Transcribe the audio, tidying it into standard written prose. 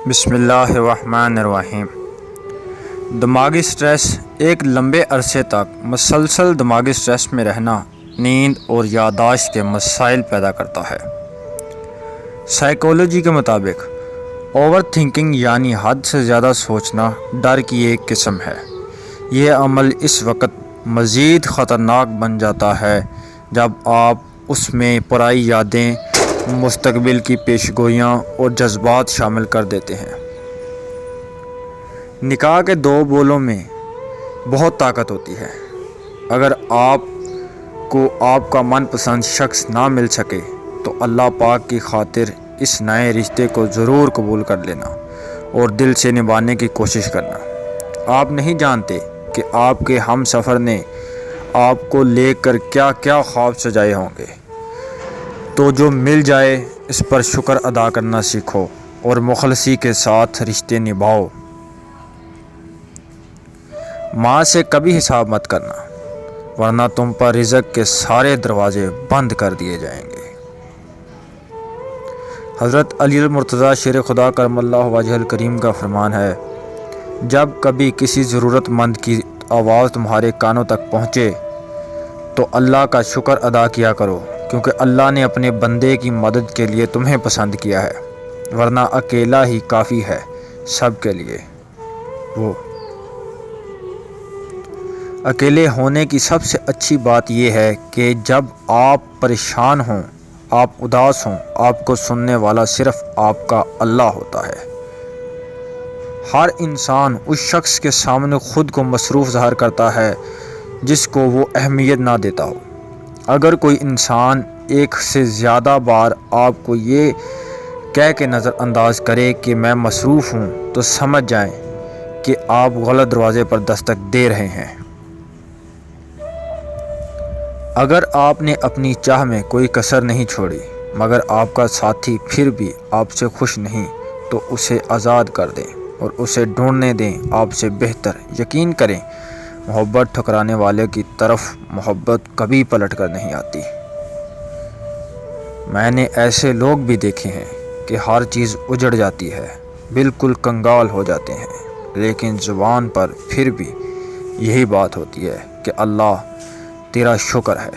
بسم اللہ الرحمن الرحیم۔ دماغی سٹریس ایک لمبے عرصے تک مسلسل دماغی سٹریس میں رہنا نیند اور یادداشت کے مسائل پیدا کرتا ہے۔ سائیکالوجی کے مطابق اوور تھنکنگ یعنی حد سے زیادہ سوچنا ڈر کی ایک قسم ہے۔ یہ عمل اس وقت مزید خطرناک بن جاتا ہے جب آپ اس میں پرائی یادیں، مستقبل کی پیشگوئیاں اور جذبات شامل کر دیتے ہیں۔ نکاح کے دو بولوں میں بہت طاقت ہوتی ہے۔ اگر آپ کو آپ کا من پسند شخص نہ مل سکے تو اللہ پاک کی خاطر اس نئے رشتے کو ضرور قبول کر لینا اور دل سے نبھانے کی کوشش کرنا۔ آپ نہیں جانتے کہ آپ کے ہم سفر نے آپ کو لے کر کیا کیا خواب سجائے ہوں گے۔ تو جو مل جائے اس پر شکر ادا کرنا سیکھو اور مخلصی کے ساتھ رشتے نبھاؤ۔ ماں سے کبھی حساب مت کرنا ورنہ تم پر رزق کے سارے دروازے بند کر دیے جائیں گے۔ حضرت علی المرتضیٰ شیر خدا کرم اللہ وجہ الکریم کا فرمان ہے، جب کبھی کسی ضرورت مند کی آواز تمہارے کانوں تک پہنچے تو اللہ کا شکر ادا کیا کرو، کیونکہ اللہ نے اپنے بندے کی مدد کے لیے تمہیں پسند کیا ہے، ورنہ اکیلا ہی کافی ہے سب کے لیے۔ وہ اکیلے ہونے کی سب سے اچھی بات یہ ہے کہ جب آپ پریشان ہوں، آپ اداس ہوں، آپ کو سننے والا صرف آپ کا اللہ ہوتا ہے۔ ہر انسان اس شخص کے سامنے خود کو مصروف ظاہر کرتا ہے جس کو وہ اہمیت نہ دیتا ہو۔ اگر کوئی انسان ایک سے زیادہ بار آپ کو یہ کہہ کے نظر انداز کرے کہ میں مصروف ہوں تو سمجھ جائیں کہ آپ غلط دروازے پر دستک دے رہے ہیں۔ اگر آپ نے اپنی چاہ میں کوئی کسر نہیں چھوڑی مگر آپ کا ساتھی پھر بھی آپ سے خوش نہیں تو اسے آزاد کر دیں اور اسے ڈھونڈنے دیں آپ سے بہتر۔ یقین کریں، محبت ٹھکرانے والے کی طرف محبت کبھی پلٹ کر نہیں آتی۔ میں نے ایسے لوگ بھی دیکھے ہیں کہ ہر چیز اجڑ جاتی ہے، بالکل کنگال ہو جاتے ہیں، لیکن زبان پر پھر بھی یہی بات ہوتی ہے کہ اللہ تیرا شکر ہے۔